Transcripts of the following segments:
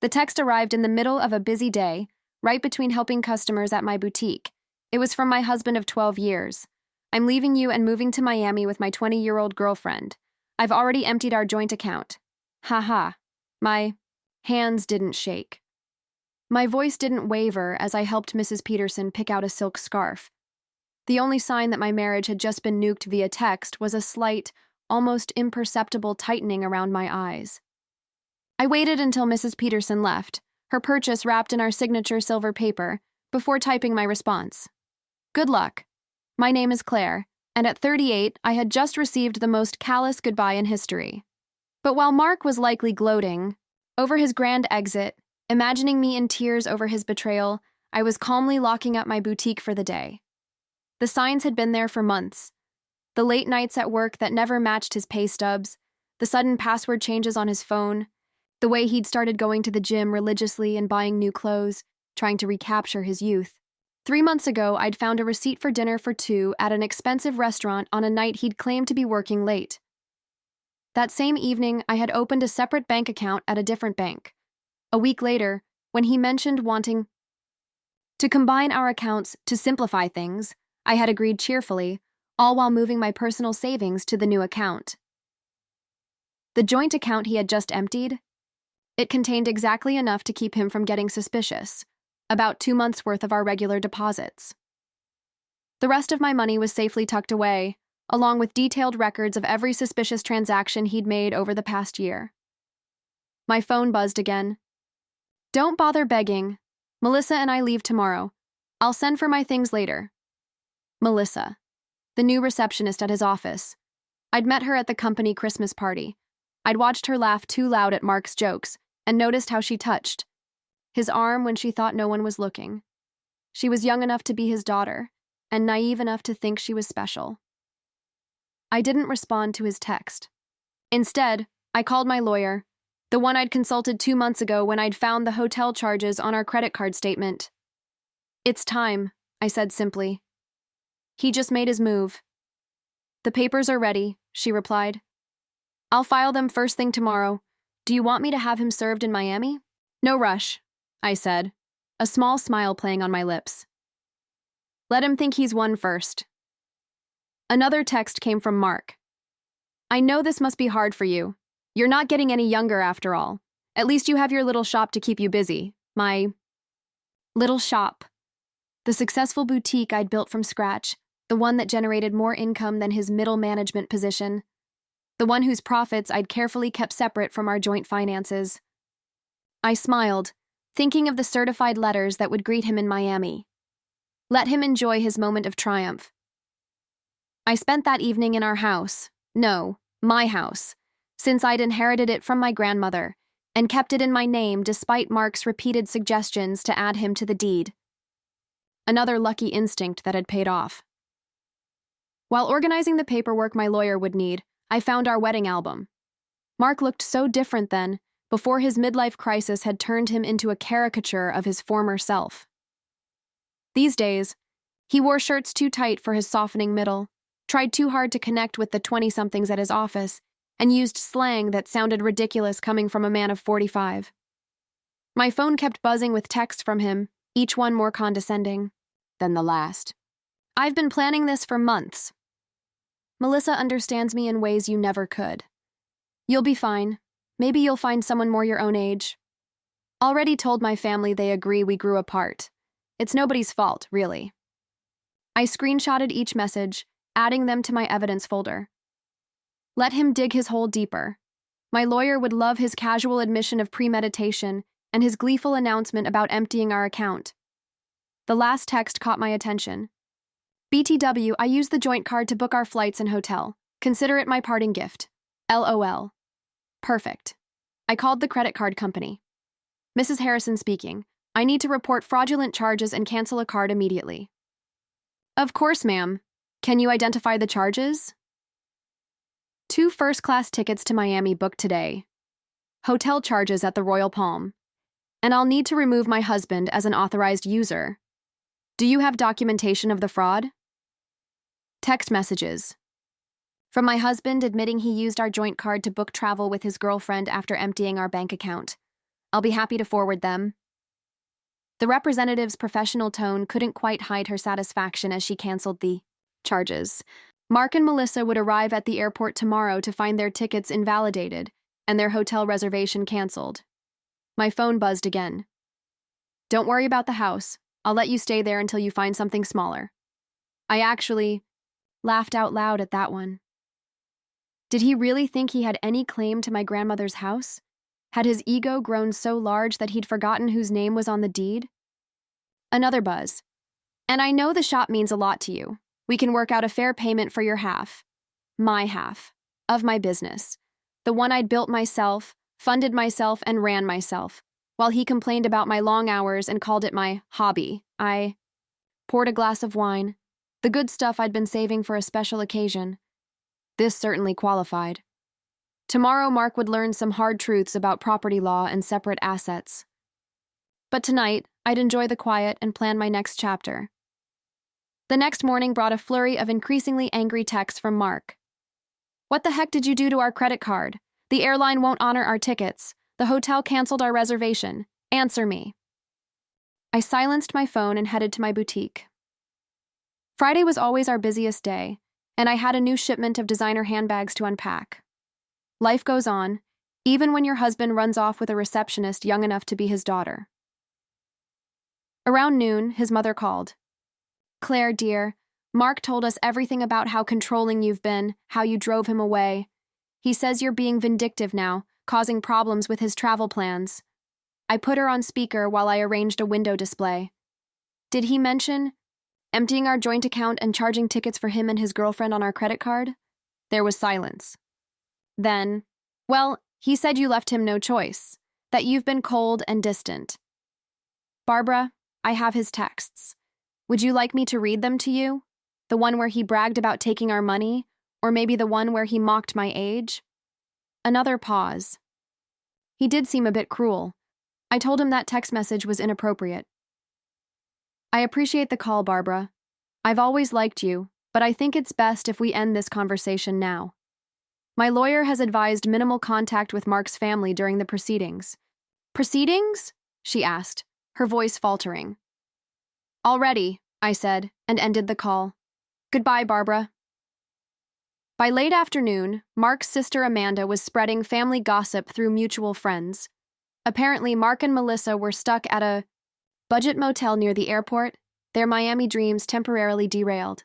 The text arrived in the middle of a busy day, right between helping customers at my boutique. It was from my husband of 12 years. I'm leaving you and moving to Miami with my 20-year-old girlfriend. I've already emptied our joint account. Ha. My hands didn't shake. My voice didn't waver as I helped Mrs. Peterson pick out a silk scarf. The only sign that my marriage had just been nuked via text was a slight, almost imperceptible tightening around my eyes. I waited until Mrs. Peterson left, her purchase wrapped in our signature silver paper, before typing my response. Good luck. My name is Claire, and at 38, I had just received the most callous goodbye in history. But while Mark was likely gloating over his grand exit, imagining me in tears over his betrayal, I was calmly locking up my boutique for the day. The signs had been there for months. The late nights at work that never matched his pay stubs, the sudden password changes on his phone, the way he'd started going to the gym religiously and buying new clothes, trying to recapture his youth. 3 months ago, I'd found a receipt for dinner for two at an expensive restaurant on a night he'd claimed to be working late. That same evening, I had opened a separate bank account at a different bank. A week later, when he mentioned wanting to combine our accounts to simplify things, I had agreed cheerfully, all while moving my personal savings to the new account. The joint account he had just emptied? It contained exactly enough to keep him from getting suspicious, about 2 months' worth of our regular deposits. The rest of my money was safely tucked away, along with detailed records of every suspicious transaction he'd made over the past year. My phone buzzed again. Don't bother begging. Melissa and I leave tomorrow. I'll send for my things later. Melissa, the new receptionist at his office. I'd met her at the company Christmas party. I'd watched her laugh too loud at Mark's jokes and noticed how she touched his arm when she thought no one was looking. She was young enough to be his daughter and naive enough to think she was special. I didn't respond to his text. Instead, I called my lawyer, the one I'd consulted 2 months ago when I'd found the hotel charges on our credit card statement. It's time, I said simply. He just made his move. The papers are ready, she replied. I'll file them first thing tomorrow. Do you want me to have him served in Miami? No rush, I said, a small smile playing on my lips. Let him think he's won first. Another text came from Mark. I know this must be hard for you. You're not getting any younger after all. At least you have your little shop to keep you busy. My little shop. The successful boutique I'd built from scratch, the one that generated more income than his middle management position, the one whose profits I'd carefully kept separate from our joint finances. I smiled, thinking of the certified letters that would greet him in Miami. Let him enjoy his moment of triumph. I spent that evening in our house, no, my house, since I'd inherited it from my grandmother, and kept it in my name despite Mark's repeated suggestions to add him to the deed. Another lucky instinct that had paid off. While organizing the paperwork my lawyer would need, I found our wedding album. Mark looked so different then, before his midlife crisis had turned him into a caricature of his former self. These days, he wore shirts too tight for his softening middle, tried too hard to connect with the 20-somethings at his office, and used slang that sounded ridiculous coming from a man of 45. My phone kept buzzing with texts from him, each one more condescending than the last. I've been planning this for months. Melissa understands me in ways you never could. You'll be fine. Maybe you'll find someone more your own age. Already told my family they agree we grew apart. It's nobody's fault, really. I screenshotted each message, adding them to my evidence folder. Let him dig his hole deeper. My lawyer would love his casual admission of premeditation and his gleeful announcement about emptying our account. The last text caught my attention. BTW, I used the joint card to book our flights and hotel. Consider it my parting gift. LOL. Perfect. I called the credit card company. Mrs. Harrison speaking. I need to report fraudulent charges and cancel a card immediately. Of course, ma'am. Can you identify the charges? 2 first-class tickets to Miami booked today. Hotel charges at the Royal Palm. And I'll need to remove my husband as an authorized user. Do you have documentation of the fraud? Text messages. From my husband admitting he used our joint card to book travel with his girlfriend after emptying our bank account. I'll be happy to forward them. The representative's professional tone couldn't quite hide her satisfaction as she canceled the charges. Mark and Melissa would arrive at the airport tomorrow to find their tickets invalidated and their hotel reservation canceled. My phone buzzed again. Don't worry about the house. I'll let you stay there until you find something smaller. I actually laughed out loud at that one. Did he really think he had any claim to my grandmother's house? Had his ego grown so large that he'd forgotten whose name was on the deed? Another buzz. And I know the shop means a lot to you. We can work out a fair payment for your half, my half, of my business. The one I'd built myself, funded myself, and ran myself. While he complained about my long hours and called it my hobby, I poured a glass of wine, the good stuff I'd been saving for a special occasion. This certainly qualified. Tomorrow Mark would learn some hard truths about property law and separate assets. But tonight, I'd enjoy the quiet and plan my next chapter. The next morning brought a flurry of increasingly angry texts from Mark. What the heck did you do to our credit card? The airline won't honor our tickets. The hotel canceled our reservation. Answer me. I silenced my phone and headed to my boutique. Friday was always our busiest day, and I had a new shipment of designer handbags to unpack. Life goes on, even when your husband runs off with a receptionist young enough to be his daughter. Around noon, his mother called. Claire, dear, Mark told us everything about how controlling you've been, how you drove him away. He says you're being vindictive now, causing problems with his travel plans. I put her on speaker while I arranged a window display. Did he mention emptying our joint account and charging tickets for him and his girlfriend on our credit card? There was silence. Then, well, he said you left him no choice, that you've been cold and distant. Barbara, I have his texts. Would you like me to read them to you? The one where he bragged about taking our money, or maybe the one where he mocked my age? Another pause. He did seem a bit cruel. I told him that text message was inappropriate. I appreciate the call, Barbara. I've always liked you, but I think it's best if we end this conversation now. My lawyer has advised minimal contact with Mark's family during the proceedings. Proceedings? She asked, her voice faltering. Already, I said, and ended the call. Goodbye, Barbara. By late afternoon, Mark's sister Amanda was spreading family gossip through mutual friends. Apparently, Mark and Melissa were stuck at a budget motel near the airport, their Miami dreams temporarily derailed.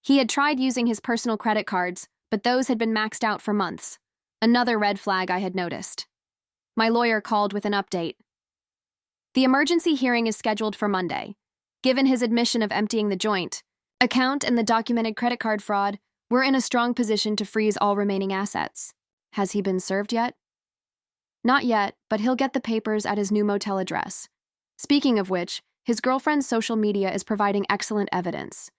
He had tried using his personal credit cards, but those had been maxed out for months. Another red flag I had noticed. My lawyer called with an update. The emergency hearing is scheduled for Monday. Given his admission of emptying the joint account and the documented credit card fraud, we're in a strong position to freeze all remaining assets. Has he been served yet? Not yet, but he'll get the papers at his new motel address. Speaking of which, his girlfriend's social media is providing excellent evidence.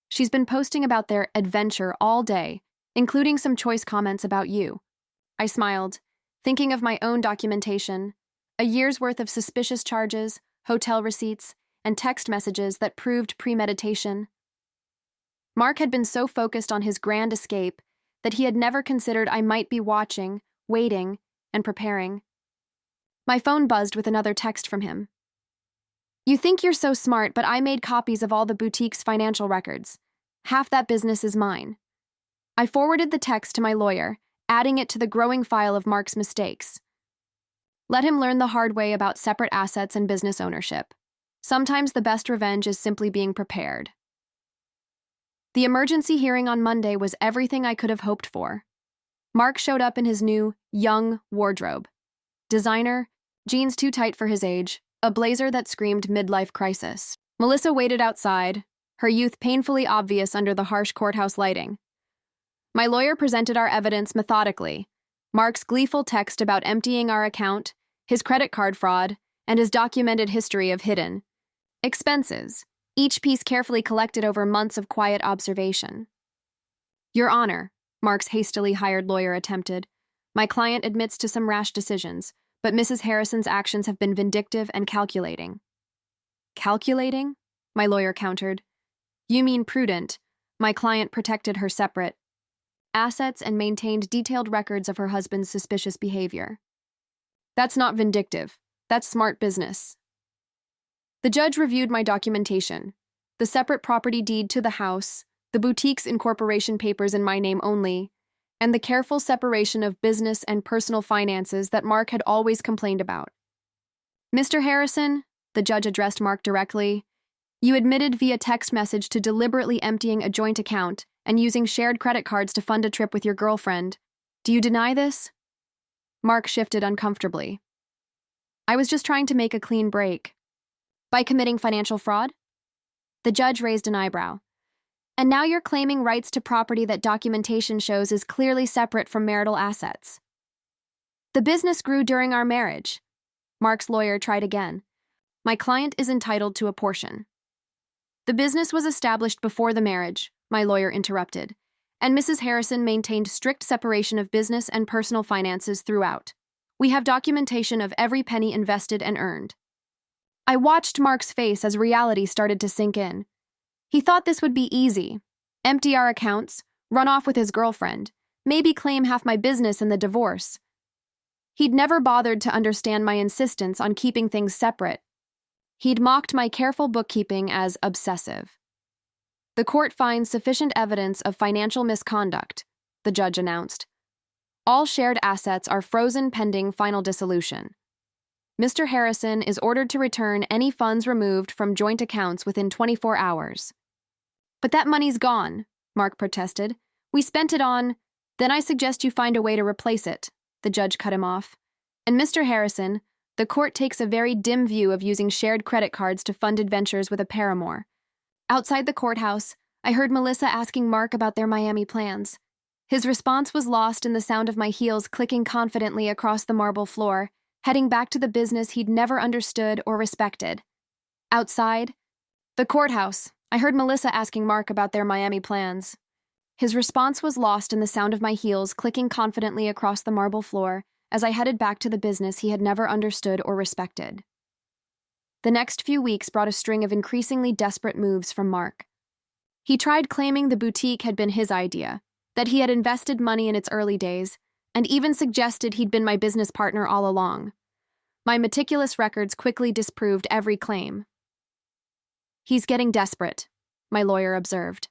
She's been posting about their adventure all day, including some choice comments about you. I smiled, thinking of my own documentation, a year's worth of suspicious charges, hotel receipts, and text messages that proved premeditation. Mark had been so focused on his grand escape that he had never considered I might be watching, waiting, and preparing. My phone buzzed with another text from him. You think you're so smart, but I made copies of all the boutique's financial records. Half that business is mine. I forwarded the text to my lawyer, adding it to the growing file of Mark's mistakes. Let him learn the hard way about separate assets and business ownership. Sometimes the best revenge is simply being prepared. The emergency hearing on Monday was everything I could have hoped for. Mark showed up in his new, young wardrobe. Designer, jeans too tight for his age, a blazer that screamed midlife crisis. Melissa waited outside, her youth painfully obvious under the harsh courthouse lighting. My lawyer presented our evidence methodically. Mark's gleeful text about emptying our account, his credit card fraud, and his documented history of hidden expenses, each piece carefully collected over months of quiet observation. Your Honor, Mark's hastily hired lawyer attempted, my client admits to some rash decisions, but Mrs. Harrison's actions have been vindictive and calculating. Calculating? My lawyer countered. You mean prudent. My client protected her separate assets and maintained detailed records of her husband's suspicious behavior. That's not vindictive. That's smart business. The judge reviewed my documentation, the separate property deed to the house, the boutique's incorporation papers in my name only, and the careful separation of business and personal finances that Mark had always complained about. Mr. Harrison, the judge addressed Mark directly, you admitted via text message to deliberately emptying a joint account and using shared credit cards to fund a trip with your girlfriend. Do you deny this? Mark shifted uncomfortably. I was just trying to make a clean break. By committing financial fraud? The judge raised an eyebrow. And now you're claiming rights to property that documentation shows is clearly separate from marital assets. The business grew during our marriage. Mark's lawyer tried again. My client is entitled to a portion. The business was established before the marriage, my lawyer interrupted, and Mrs. Harrison maintained strict separation of business and personal finances throughout. We have documentation of every penny invested and earned. I watched Mark's face as reality started to sink in. He thought this would be easy. Empty our accounts, run off with his girlfriend, maybe claim half my business in the divorce. He'd never bothered to understand my insistence on keeping things separate. He'd mocked my careful bookkeeping as obsessive. The court finds sufficient evidence of financial misconduct, the judge announced. All shared assets are frozen pending final dissolution. Mr. Harrison is ordered to return any funds removed from joint accounts within 24 hours. But that money's gone, Mark protested. We spent it on. Then I suggest you find a way to replace it, the judge cut him off. And Mr. Harrison, the court takes a very dim view of using shared credit cards to fund adventures with a paramour. Outside the courthouse, I heard Melissa asking Mark about their Miami plans. His response was lost in the sound of my heels clicking confidently across the marble floor, heading back to the business he'd never understood or respected. Outside, the courthouse, I heard Melissa asking Mark about their Miami plans. His response was lost in the sound of my heels clicking confidently across the marble floor as I headed back to the business he had never understood or respected. The next few weeks brought a string of increasingly desperate moves from Mark. He tried claiming the boutique had been his idea, that he had invested money in its early days, and even suggested he'd been my business partner all along. My meticulous records quickly disproved every claim. He's getting desperate, my lawyer observed.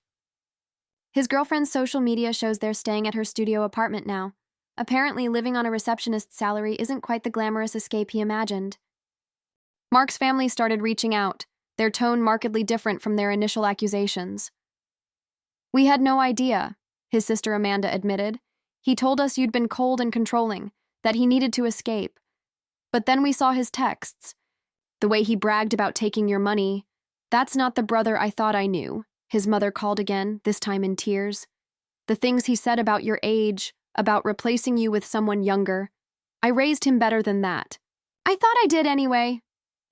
His girlfriend's social media shows they're staying at her studio apartment now. Apparently, living on a receptionist's salary isn't quite the glamorous escape he imagined. Mark's family started reaching out, their tone markedly different from their initial accusations. We had no idea, his sister Amanda admitted. He told us you'd been cold and controlling, that he needed to escape. But then we saw his texts. The way he bragged about taking your money. That's not the brother I thought I knew, his mother called again, this time in tears. The things he said about your age, about replacing you with someone younger. I raised him better than that. I thought I did anyway.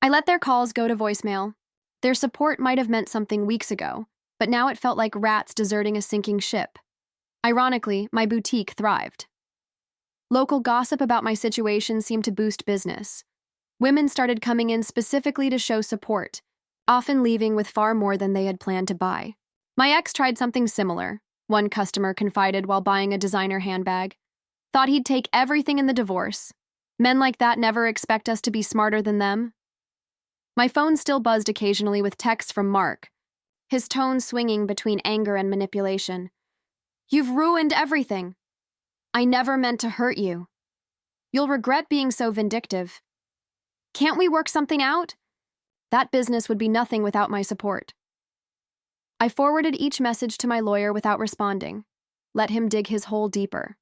I let their calls go to voicemail. Their support might have meant something weeks ago, but now it felt like rats deserting a sinking ship. Ironically, my boutique thrived. Local gossip about my situation seemed to boost business. Women started coming in specifically to show support, often leaving with far more than they had planned to buy. My ex tried something similar, one customer confided while buying a designer handbag. Thought he'd take everything in the divorce. Men like that never expect us to be smarter than them. My phone still buzzed occasionally with texts from Mark, his tone swinging between anger and manipulation. You've ruined everything. I never meant to hurt you. You'll regret being so vindictive. Can't we work something out? That business would be nothing without my support. I forwarded each message to my lawyer without responding. Let him dig his hole deeper.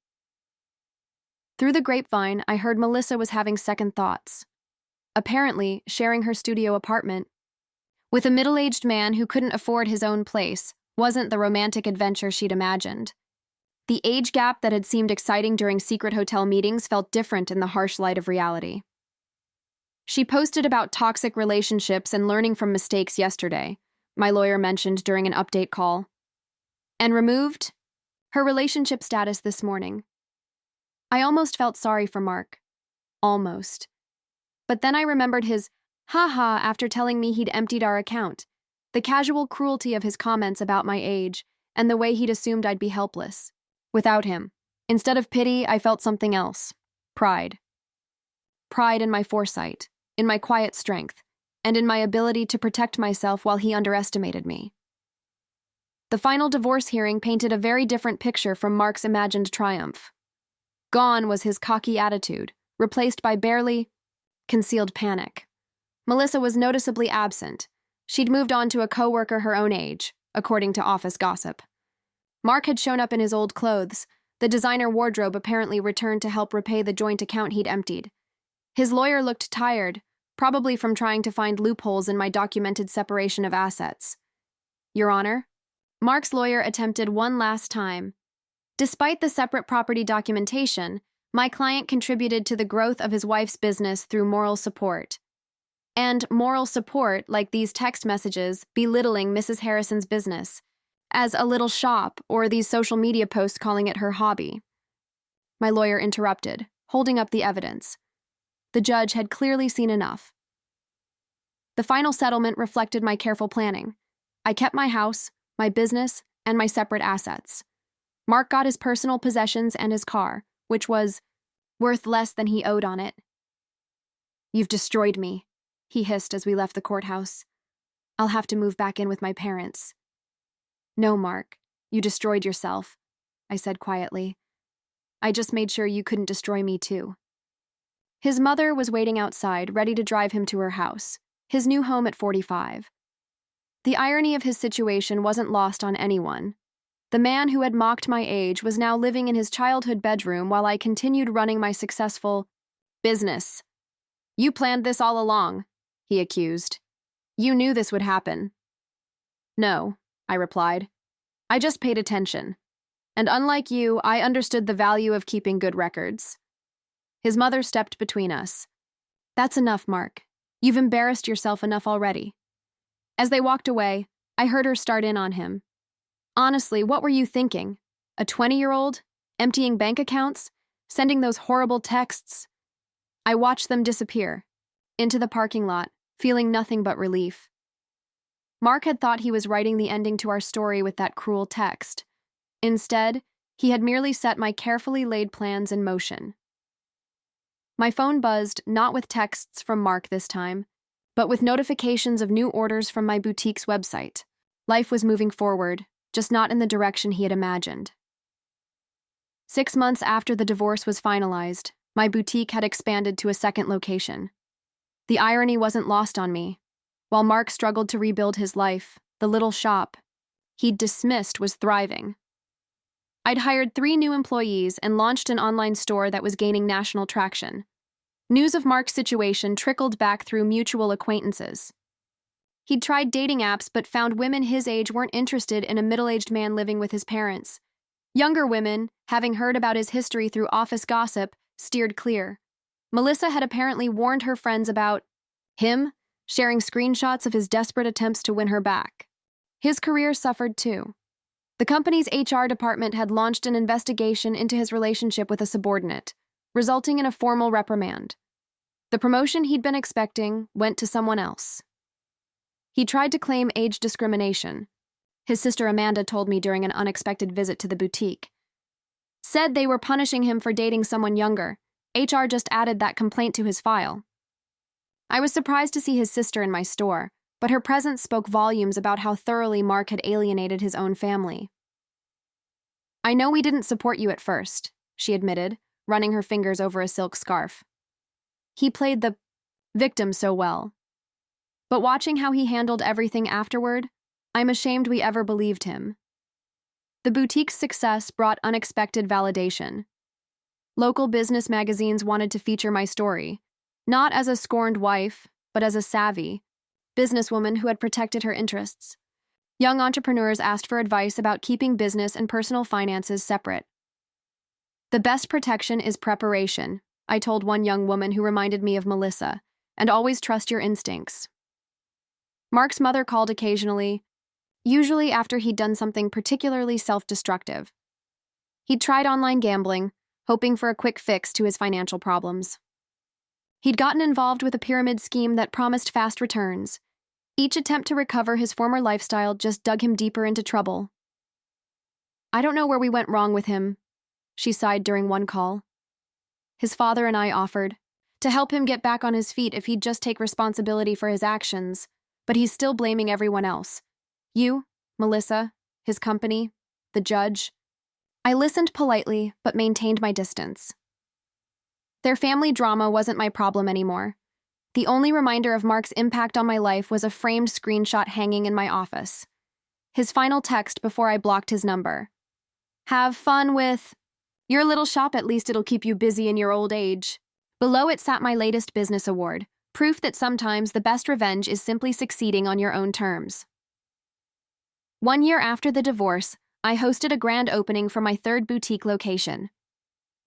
Through the grapevine, I heard Melissa was having second thoughts. Apparently, sharing her studio apartment with a middle-aged man who couldn't afford his own place wasn't the romantic adventure she'd imagined. The age gap that had seemed exciting during secret hotel meetings felt different in the harsh light of reality. She posted about toxic relationships and learning from mistakes yesterday, my lawyer mentioned during an update call. And removed her relationship status this morning. I almost felt sorry for Mark. Almost. But then I remembered his ha-ha after telling me he'd emptied our account, the casual cruelty of his comments about my age, and the way he'd assumed I'd be helpless. Without him. Instead of pity, I felt something else. Pride. Pride in my foresight. in my quiet strength, and in my ability to protect myself while he underestimated me. The final divorce hearing painted a very different picture from Mark's imagined triumph. Gone was his cocky attitude, replaced by barely concealed panic. Melissa was noticeably absent. She'd moved on to a coworker her own age, according to office gossip. Mark had shown up in his old clothes. The designer wardrobe apparently returned to help repay the joint account he'd emptied. His lawyer looked tired, probably from trying to find loopholes in my documented separation of assets. Your Honor? Mark's lawyer attempted one last time. Despite the separate property documentation, my client contributed to the growth of his wife's business through moral support. And moral support, like these text messages, belittling Mrs. Harrison's business as a little shop or these social media posts calling it her hobby. My lawyer interrupted, holding up the evidence. The judge had clearly seen enough. The final settlement reflected my careful planning. I kept my house, my business, and my separate assets. Mark got his personal possessions and his car, which was worth less than he owed on it. You've destroyed me, he hissed as we left the courthouse. I'll have to move back in with my parents. No, Mark, you destroyed yourself, I said quietly. I just made sure you couldn't destroy me too. His mother was waiting outside, ready to drive him to her house, his new home at 45. The irony of his situation wasn't lost on anyone. The man who had mocked my age was now living in his childhood bedroom while I continued running my successful business. You planned this all along, he accused. You knew this would happen. No, I replied. I just paid attention. And unlike you, I understood the value of keeping good records. His mother stepped between us. That's enough, Mark. You've embarrassed yourself enough already. As they walked away, I heard her start in on him. Honestly, what were you thinking? A 20-year-old? Emptying bank accounts? Sending those horrible texts? I watched them disappear. Into the parking lot, feeling nothing but relief. Mark had thought he was writing the ending to our story with that cruel text. Instead, he had merely set my carefully laid plans in motion. My phone buzzed, not with texts from Mark this time, but with notifications of new orders from my boutique's website. Life was moving forward, just not in the direction he had imagined. 6 months after the divorce was finalized, my boutique had expanded to a second location. The irony wasn't lost on me. While Mark struggled to rebuild his life, the little shop he'd dismissed was thriving. I'd hired 3 new employees and launched an online store that was gaining national traction. News of Mark's situation trickled back through mutual acquaintances. He'd tried dating apps but found women his age weren't interested in a middle-aged man living with his parents. Younger women, having heard about his history through office gossip, steered clear. Melissa had apparently warned her friends about him, sharing screenshots of his desperate attempts to win her back. His career suffered too. The company's HR department had launched an investigation into his relationship with a subordinate, resulting in a formal reprimand. The promotion he'd been expecting went to someone else. He tried to claim age discrimination. His sister Amanda told me during an unexpected visit to the boutique. Said they were punishing him for dating someone younger. HR just added that complaint to his file. I was surprised to see his sister in my store, but her presence spoke volumes about how thoroughly Mark had alienated his own family. I know we didn't support you at first, she admitted, running her fingers over a silk scarf. He played the victim so well. But watching how he handled everything afterward, I'm ashamed we ever believed him. The boutique's success brought unexpected validation. Local business magazines wanted to feature my story, not as a scorned wife, but as a savvy businesswoman who had protected her interests. Young entrepreneurs asked for advice about keeping business and personal finances separate. The best protection is preparation, I told one young woman who reminded me of Melissa, and always trust your instincts. Mark's mother called occasionally, usually after he'd done something particularly self-destructive. He'd tried online gambling, hoping for a quick fix to his financial problems. He'd gotten involved with a pyramid scheme that promised fast returns. Each attempt to recover his former lifestyle just dug him deeper into trouble. I don't know where we went wrong with him, she sighed during one call. His father and I offered to help him get back on his feet if he'd just take responsibility for his actions, but he's still blaming everyone else. You, Melissa, his company, the judge. I listened politely, but maintained my distance. Their family drama wasn't my problem anymore. The only reminder of Mark's impact on my life was a framed screenshot hanging in my office. His final text before I blocked his number. Have fun with your little shop, at least it'll keep you busy in your old age. Below it sat my latest business award, proof that sometimes the best revenge is simply succeeding on your own terms. 1 year after the divorce, I hosted a grand opening for my third boutique location.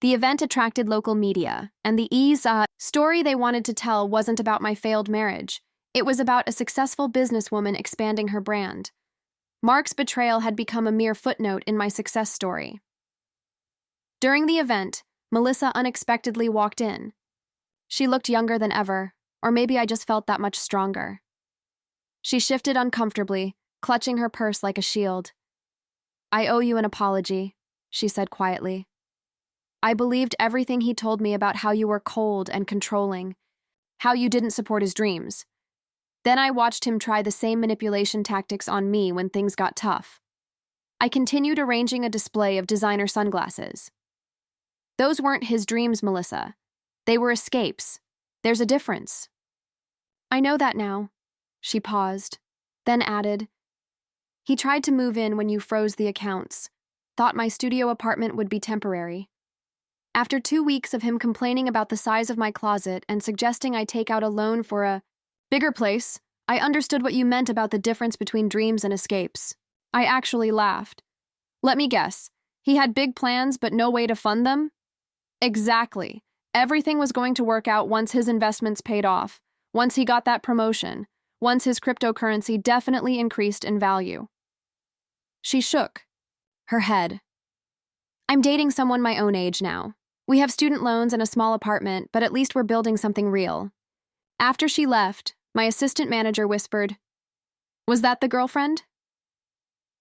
The event attracted local media, and the story they wanted to tell wasn't about my failed marriage. It was about a successful businesswoman expanding her brand. Mark's betrayal had become a mere footnote in my success story. During the event, Melissa unexpectedly walked in. She looked younger than ever, or maybe I just felt that much stronger. She shifted uncomfortably, clutching her purse like a shield. I owe you an apology, she said quietly. I believed everything he told me about how you were cold and controlling, how you didn't support his dreams. Then I watched him try the same manipulation tactics on me when things got tough. I continued arranging a display of designer sunglasses. Those weren't his dreams, Melissa. They were escapes. There's a difference. I know that now. She paused, then added, he tried to move in when you froze the accounts, thought my studio apartment would be temporary. After 2 weeks of him complaining about the size of my closet and suggesting I take out a loan for a bigger place, I understood what you meant about the difference between dreams and escapes. I actually laughed. Let me guess, he had big plans but no way to fund them? Exactly. Everything was going to work out once his investments paid off, once he got that promotion, once his cryptocurrency definitely increased in value. She shook her head. I'm dating someone my own age now. We have student loans and a small apartment, but at least we're building something real. After she left, my assistant manager whispered, Was that the girlfriend?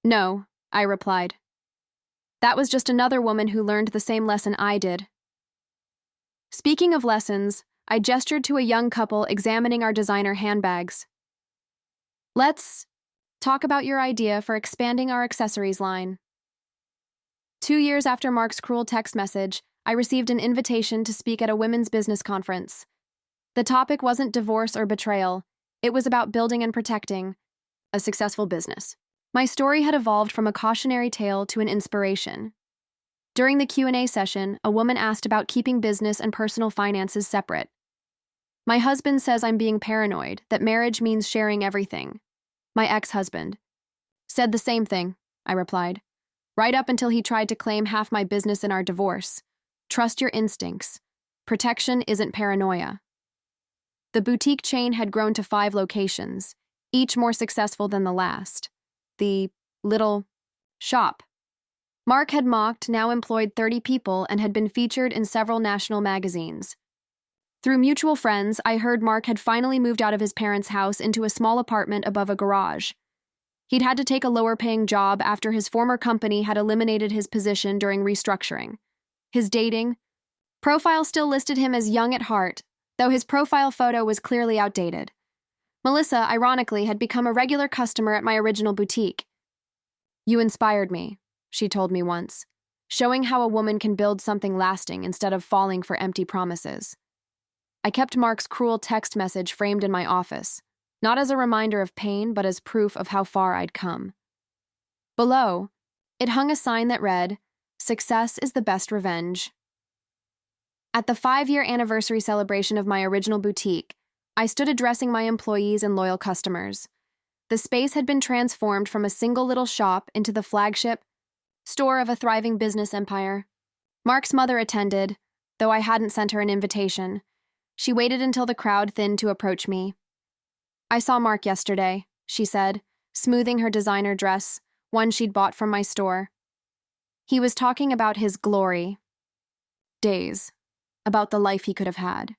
No, I replied. That was just another woman who learned the same lesson I did. Speaking of lessons, I gestured to a young couple examining our designer handbags. Let's talk about your idea for expanding our accessories line. 2 years after Mark's cruel text message, I received an invitation to speak at a women's business conference. The topic wasn't divorce or betrayal. It was about building and protecting a successful business. My story had evolved from a cautionary tale to an inspiration. During the Q&A session, a woman asked about keeping business and personal finances separate. My husband says I'm being paranoid, that marriage means sharing everything. My ex-husband said the same thing, I replied, right up until he tried to claim half my business in our divorce. Trust your instincts. Protection isn't paranoia. The boutique chain had grown to 5 locations, each more successful than the last. The little shop Mark had mocked now employed 30 people and had been featured in several national magazines. Through mutual friends, I heard Mark had finally moved out of his parents' house into a small apartment above a garage. He'd had to take a lower-paying job after his former company had eliminated his position during restructuring. His dating profile still listed him as young at heart, though his profile photo was clearly outdated. Melissa, ironically, had become a regular customer at my original boutique. You inspired me, she told me once, showing how a woman can build something lasting instead of falling for empty promises. I kept Mark's cruel text message framed in my office, not as a reminder of pain, but as proof of how far I'd come. Below, it hung a sign that read, "Success is the best revenge." At the 5-year anniversary celebration of my original boutique, I stood addressing my employees and loyal customers. The space had been transformed from a single little shop into the flagship store of a thriving business empire. Mark's mother attended, though I hadn't sent her an invitation. She waited until the crowd thinned to approach me. I saw Mark yesterday, she said, smoothing her designer dress, one she'd bought from my store. He was talking about his glory days, about the life he could have had.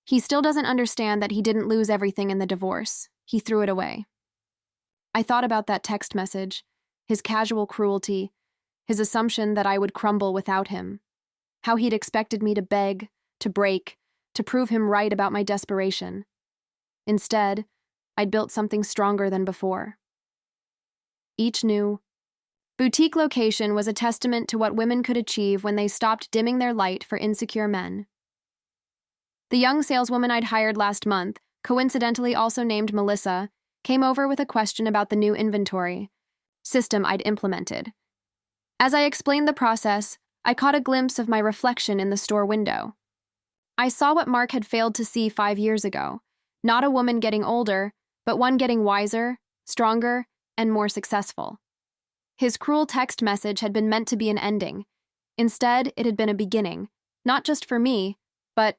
He still doesn't understand that he didn't lose everything in the divorce. He threw it away. I thought about that text message, his casual cruelty, his assumption that I would crumble without him, how he'd expected me to beg, to break, to prove him right about my desperation. Instead, I'd built something stronger than before. Each new boutique location was a testament to what women could achieve when they stopped dimming their light for insecure men. The young saleswoman I'd hired last month, coincidentally also named Melissa, came over with a question about the new inventory system I'd implemented. As I explained the process, I caught a glimpse of my reflection in the store window. I saw what Mark had failed to see 5 years ago, not a woman getting older, but one getting wiser, stronger, and more successful. His cruel text message had been meant to be an ending. Instead, it had been a beginning, not just for me, but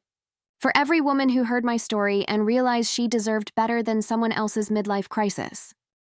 for every woman who heard my story and realized she deserved better than someone else's midlife crisis.